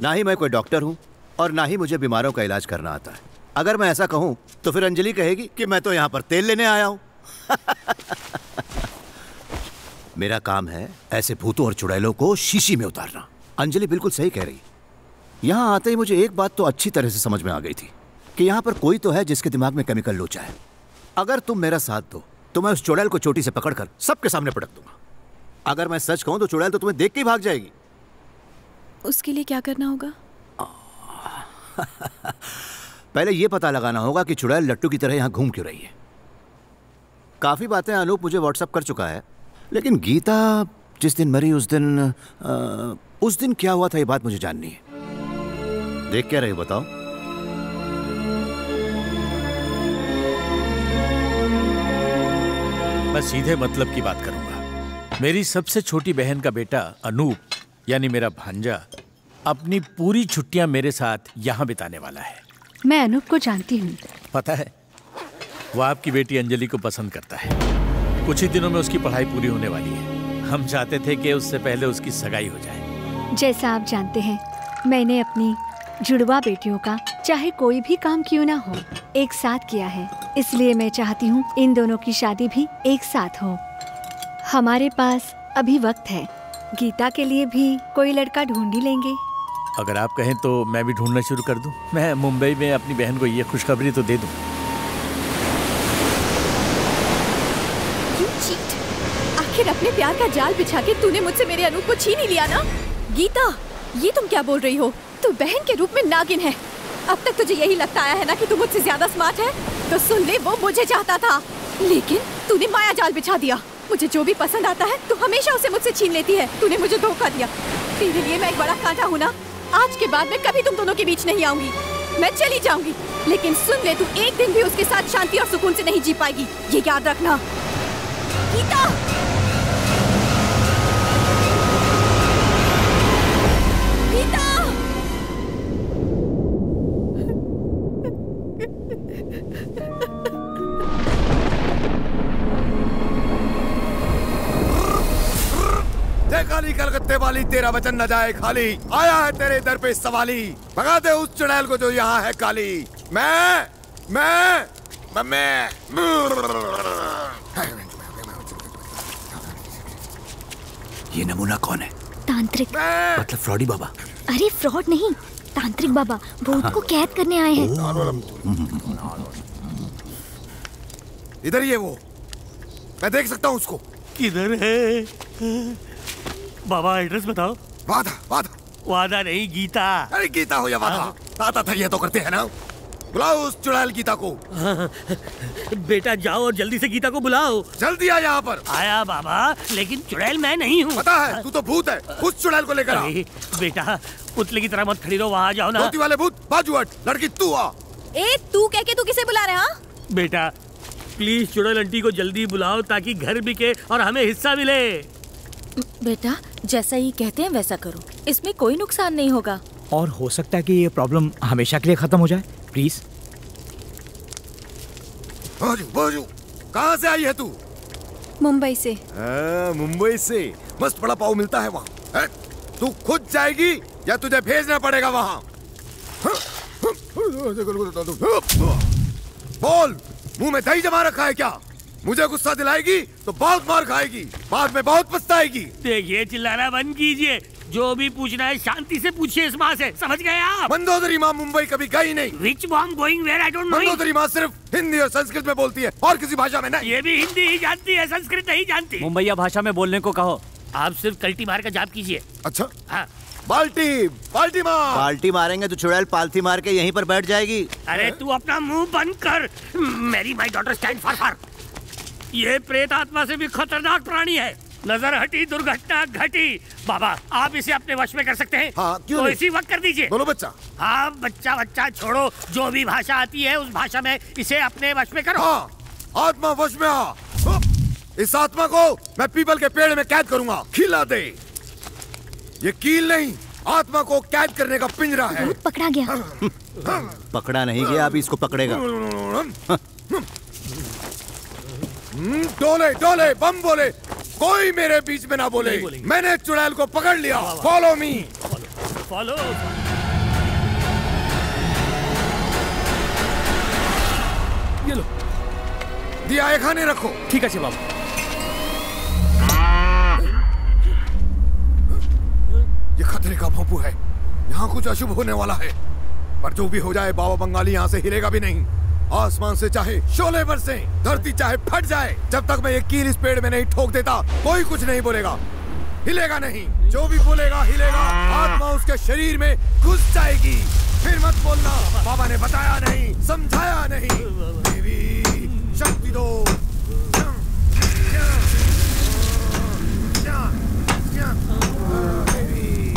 ना ही मैं कोई डॉक्टर हूँ और ना ही मुझे बीमारों का इलाज करना आता है। अगर मैं ऐसा कहूँ तो फिर अंजलि कहेगी कि मैं तो यहाँ पर तेल लेने आया हूँ। मेरा काम है ऐसे भूतों और चुड़ैलों को शीशी में उतारना। अंजलि बिल्कुल सही कह रही। यहाँ आते ही मुझे एक बात तो अच्छी तरह से समझ में आ गई थी कि यहाँ पर कोई तो है जिसके दिमाग में केमिकल लोचा है। अगर तुम मेरा साथ दो तो मैं उस चुड़ैल को चोटी से पकड़कर सबके सामने पटक दूंगा। अगर मैं सच कहूं तो चुड़ैल तो तुम्हें देख के ही भाग जाएगी। उसके लिए क्या करना होगा? पहले यह पता लगाना होगा कि चुड़ैल लट्टू की तरह यहाँ घूम क्यों रही है। काफी बातें अनूप मुझे व्हाट्सएप कर चुका है, लेकिन गीता जिस दिन मरी उस दिन क्या हुआ था ये बात मुझे जाननी है। देख क्या रहे हो बताओ? मैं सीधे मतलब की बात करूंगा। मेरी सबसे छोटी बहन का बेटा अनूप यानी मेरा भांजा अपनी पूरी छुट्टियां मेरे साथ यहाँ बिताने वाला है। मैं अनूप को जानती हूँ। पता है, वो आपकी बेटी अंजलि को पसंद करता है। कुछ ही दिनों में उसकी पढ़ाई पूरी होने वाली है। हम चाहते थे कि उससे पहले उसकी सगाई हो जाए। जैसा आप जानते हैं, मैंने अपनी जुड़वा बेटियों का चाहे कोई भी काम क्यों ना हो एक साथ किया है, इसलिए मैं चाहती हूँ इन दोनों की शादी भी एक साथ हो। हमारे पास अभी वक्त है, गीता के लिए भी कोई लड़का ढूंढ ही लेंगे। अगर आप कहें तो मैं भी ढूंढना शुरू कर दूं। मैं मुंबई में अपनी बहन को ये खुशखबरी तो दे दूं। You cheat! आखिर अपने प्यार का जाल बिछा के तूने मुझसे मेरे अनूप को छीन ही लिया ना? गीता, ये तुम क्या बोल रही हो? तू बहन के रूप में नागिन है। अब तक तुझे यही लगता आया है ना कि तू मुझसे ज्यादा स्मार्ट है? तो सुन ले, वो मुझे चाहता था, लेकिन तूने माया जाल बिछा दिया। मुझे जो भी पसंद आता है तू हमेशा उसे मुझसे छीन लेती है। तूने मुझे धोखा दिया। तेरे लिए मैं एक बड़ा कांटा हूँ ना। आज के बाद मैं कभी तुम दोनों के बीच नहीं आऊंगी। मैं चली जाऊंगी, लेकिन सुन ले, तू एक दिन भी उसके साथ शांति और सुकून से नहीं जी पाएगी, ये याद रखना। गीता! गीता! काली कलकत्ते वाली, तेरा वचन न जाए खाली। आया है तेरे दर पे सवाली, भगा दे उस चुड़ैल को जो यहाँ है काली। मैं ये नमूना कौन है? तांत्रिक। मतलब फ्रॉडी बाबा? अरे फ्रॉड नहीं, तांत्रिक बाबा भूत को कैद करने आए हैं। इधर ही है वो, मैं देख सकता हूँ उसको। किधर है बाबा? एड्रेस बताओ। वादा वादा वादा नहीं, गीता। अरे गीता हो या वादा, आता था ये तो करते हैं ना। बुलाओ उस चुड़ैल गीता को। बेटा जाओ और जल्दी से गीता को बुलाओ। जल्दी आ यहाँ पर। आया बाबा, लेकिन चुड़ैल मैं नहीं हूँ। पता है, तू तो भूत है। उस चुड़ैल को लेकर आ। बेटा पुतले की तरह मत खड़ी रहो, वहाँ जाओ ना। धोती वाले भूत बाजू हट, लड़की तू आ। ए तू कह के तू किसे बुला रहा? बेटा प्लीज चुड़ैल आंटी को जल्दी बुलाओ ताकि घर बिके और हमें हिस्सा मिले। बेटा जैसा ही कहते हैं वैसा करो, इसमें कोई नुकसान नहीं होगा। और हो सकता है कि ये प्रॉब्लम हमेशा के लिए खत्म हो जाए। प्लीज। बाजू, कहाँ से आई है तू? मुंबई से। मुंबई से मस्त बड़ा पाव मिलता है वहाँ। तू खुद जाएगी या तुझे भेजना पड़ेगा वहाँ? बोल, मुंह में दही जमा रखा है क्या? मुझे गुस्सा दिलाएगी तो बहुत मार खाएगी, बाद में बहुत पछताएगी। देखिए चिल्लाना बंद कीजिए, जो भी पूछना है शांति से पूछिए इस माँ से, समझ गए आप? मंदोदरी माँ मुंबई कभी गई नहीं। Which mom going where I don't know। Mandodari माँ सिर्फ हिंदी और संस्कृत में बोलती है और किसी भाषा में नहीं। ये भी हिंदी ही जानती है, संस्कृत नहीं जानती। मुंबईया भाषा में बोलने को कहो। आप सिर्फ कल्टी मार का जाप कीजिए। अच्छा हाँ। बाल्टी बाल्टी मार। बाल्टी मारेंगे तो चुड़ैल पालथी मार के यहीं पर बैठ जाएगी। अरे तू अपना मुंह बंद कर। मेरी माई डॉटर स्टैंड फॉर। ये प्रेत आत्मा से भी खतरनाक प्राणी है। नजर हटी दुर्घटना घटी। बाबा आप इसे अपने वश में कर सकते हैं? हाँ, क्यों तो नहीं? इसी वक्त कर दीजिए। बोलो बच्चा। हाँ बच्चा छोड़ो, जो भी भाषा आती है उस भाषा में इसे अपने वश में करो। हाँ, आत्मा वश में आ। इस आत्मा को मैं पीपल के पेड़ में कैद करूंगा, खिला दे। ये कील नहीं, आत्मा को कैद करने का पिंजरा है। भूत पकड़ा गया। पकड़ा नहीं गया, अभी इसको पकड़ेगा। डोले डोले बम बोले, कोई मेरे बीच में ना बोले। मैंने चुड़ैल को पकड़ लिया। Follow me. फॉलो। दिया ये खाने रखो। ठीक है बाबू। ये खतरे का भोंपू है, यहाँ कुछ अशुभ होने वाला है। पर जो भी हो जाए बाबा बंगाली यहाँ से हिलेगा भी नहीं। आसमान से चाहे शोले बरसे, धरती चाहे फट जाए, जब तक मैं ये कील इस पेड़ में नहीं ठोक देता कोई कुछ नहीं बोलेगा, हिलेगा नहीं। जो भी बोलेगा हिलेगा, आत्मा उसके शरीर में घुस जाएगी। फिर मत बोलना बाबा ने बताया नहीं, समझाया नहीं। देवी शक्ति दो। देवी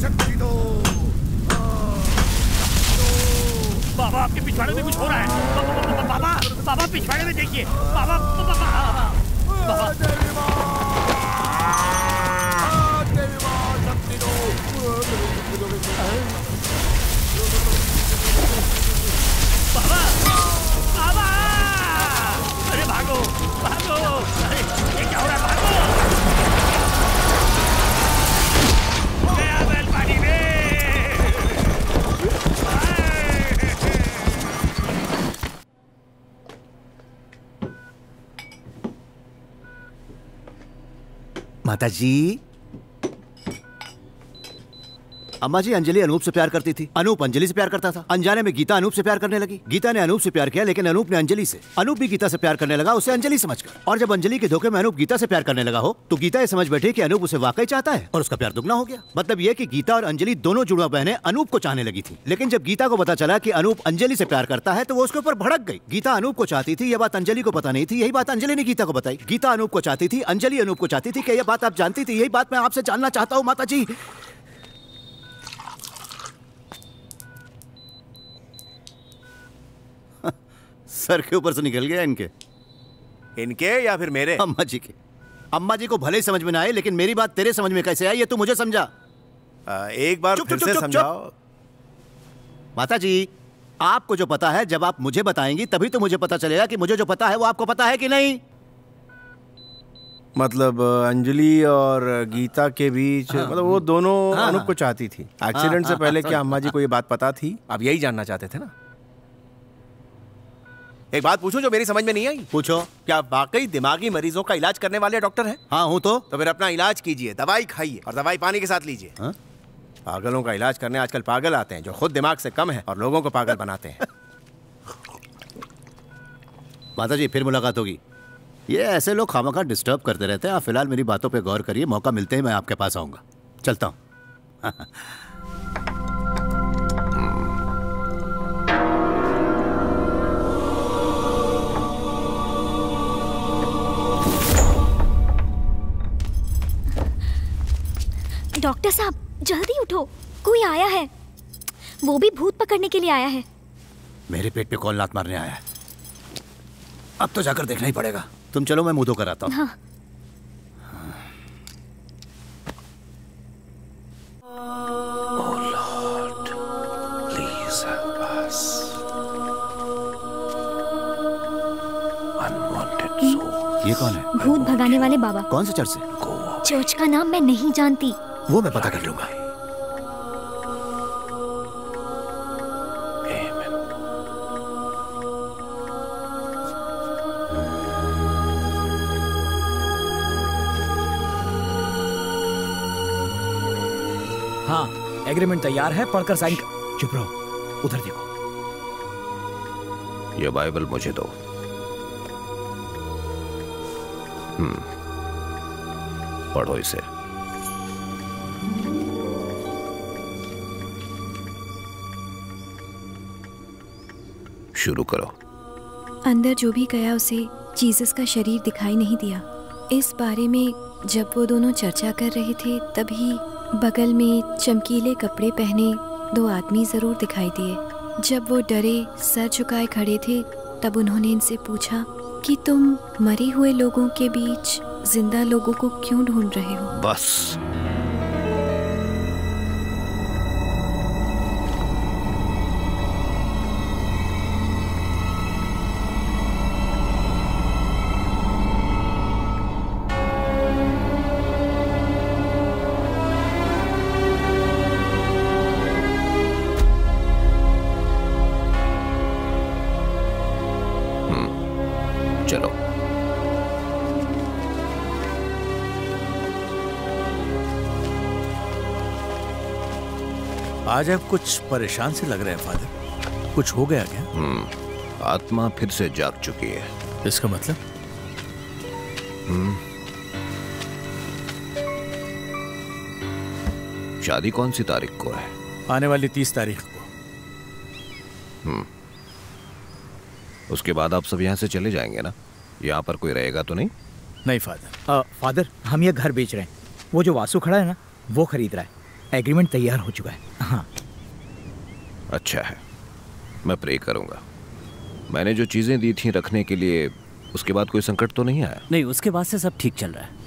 शक्ति दो। बाबा आपके पिछवाड़े में कुछ हो रहा है। बाबा बाबा पिछवाड़े में देखिए। बाबा बाबा बाबा, अरे भागो भागो, अरे ये क्या हो रहा है, भागो। गया बैल पानी में। माता जी, अम्मा जी, अंजलि अनूप से प्यार करती थी, अनूप अंजलि से प्यार करता था। अनजाने में गीता अनूप से प्यार करने लगी। गीता ने अनूप से प्यार किया, लेकिन अनूप ने अंजलि से। अनूप भी गीता से प्यार करने लगा, उसे अंजलि समझकर। और जब अंजलि के धोखे में अनूप गीता से प्यार करने लगा हो, तो गीता ये समझ बैठी कि अनूप उसे वाकई चाहता है और उसका प्यार दुगना हो गया। मतलब ये कि गीता और अंजलि दोनों जुड़वा बहनें अनूप को चाहने लगी थी। लेकिन जब गीता को पता चला कि अनूप अंजलि से प्यार करता है, तो वो उसके ऊपर भड़क गई। गीता अनूप को चाहती थी, यह बात अंजलि को पता नहीं थी। यही बात अंजलि ने गीता को बताई। गीता अनूप को चाहती थी, अंजलि अनूप को चाहती थी। क्या यह बात आप जानती थी? यही बात मैं आपसे जानना चाहता हूँ माता जी। सर के ऊपर से निकल गया इनके। इनके या फिर मेरे? अम्मा जी के। अम्मा जी को भले ही समझ में ना आए, लेकिन मेरी बात तेरे समझ में कैसे आई ये तू मुझे समझा। एक बार फिर से समझाओ। माता जी, आपको जो पता है जब आप मुझे बताएंगी तभी तो मुझे पता चलेगा कि मुझे जो पता है वो आपको पता है कि नहीं। मतलब अंजलि और गीता के बीच, मतलब वो दोनों अनूप को चाहती थी। एक्सीडेंट से पहले क्या अम्मा जी को ये बात पता थी? आप यही जानना चाहते थे ना? एक बात पूछूं जो मेरी समझ में नहीं आई? पूछो। क्या वाकई दिमागी मरीजों का इलाज करने वाले डॉक्टर हैं? हाँ हूँ। तो फिर अपना इलाज कीजिए, दवाई खाइए और दवाई पानी के साथ लीजिए। पागलों का इलाज करने आजकल पागल आते हैं जो खुद दिमाग से कम है और लोगों को पागल बनाते हैं। माता जी, फिर मुलाकात होगी। ये ऐसे लोग खामखा डिस्टर्ब करते रहते हैं। आप फिलहाल मेरी बातों पे गौर करिए, मौका मिलते ही मैं आपके पास आऊंगा। चलता हूँ। डॉक्टर साहब जल्दी उठो, कोई आया है। वो भी भूत पकड़ने के लिए आया है। मेरे पेट पे कौन लात मारने आया है? अब तो जाकर देखना ही पड़ेगा। तुम चलो, मैं मुंह धो कर आता हूँ। हाँ। ये कौन है? भूत भगाने वाले बाबा। कौन से चर्च से? चर्च का नाम मैं नहीं जानती। वो मैं पता कर लूंगा। हाँ, एग्रीमेंट तैयार है, पढ़कर साइन कर। चुप रहो, उधर देखो। ये बाइबल मुझे दो। पढ़ो इसे। शुरू करो। अंदर जो भी गया उसे जीसस का शरीर दिखाई नहीं दिया। इस बारे में जब वो दोनों चर्चा कर रहे थे तभी बगल में चमकीले कपड़े पहने 2 आदमी जरूर दिखाई दिए। जब वो डरे सर झुकाए खड़े थे तब उन्होंने इनसे पूछा कि तुम मरे हुए लोगों के बीच जिंदा लोगों को क्यों ढूंढ रहे हो? बस। चलो। आज आप कुछ परेशान से लग रहे हैं फादर। कुछ हो गया क्या? आत्मा फिर से जाग चुकी है। इसका मतलब? शादी कौन सी तारीख को है? आने वाली 30 तारीख को। उसके बाद आप सब यहाँ से चले जाएंगे ना? यहाँ पर कोई रहेगा तो नहीं? नहीं फादर। फादर, हम ये घर बेच रहे हैं। वो जो वासु खड़ा है ना, वो खरीद रहा है। एग्रीमेंट तैयार हो चुका है। हाँ। अच्छा है, मैं प्रे करूंगा। मैंने जो चीजें दी थी रखने के लिए, उसके बाद कोई संकट तो नहीं आया? नहीं, उसके बाद से सब ठीक चल रहा है।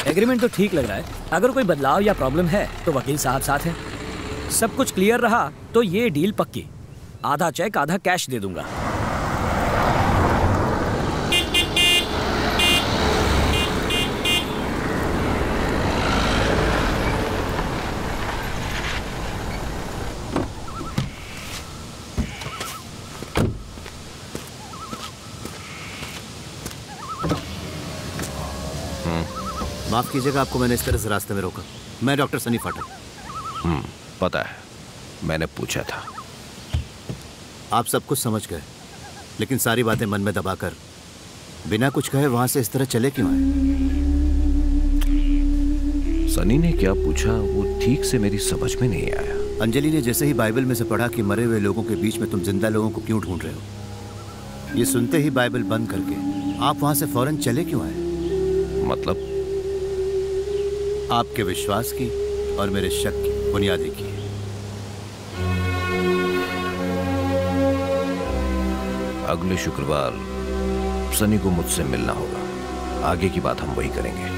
एग्रीमेंट तो ठीक लग रहा है। अगर कोई बदलाव या प्रॉब्लम है तो वकील साहब साथ हैं। सब कुछ क्लियर रहा तो ये डील पक्की। आधा चेक आधा कैश दे दूंगा। माफ कीजिएगा, आपको मैंने इस तरह से रास्ते में रोका। मैं डॉक्टर सनी फाटक। पता है, मैंने पूछा था। आप सब कुछ समझ गए, लेकिन सारी बातें मन में दबाकर बिना कुछ कहे वहां से इस तरह चले क्यों आए? सनी ने क्या पूछा वो ठीक से मेरी समझ में नहीं आया। अंजलि ने जैसे ही बाइबल में से पढ़ा कि मरे हुए लोगों के बीच में तुम जिंदा लोगों को क्यों ढूंढ रहे हो, ये सुनते ही बाइबल बंद करके आप वहां से फौरन चले क्यों आए? मतलब? आपके विश्वास की और मेरे शक की बुनियाद एक ही है। अगले शुक्रवार सनी को मुझसे मिलना होगा। आगे की बात हम वही करेंगे।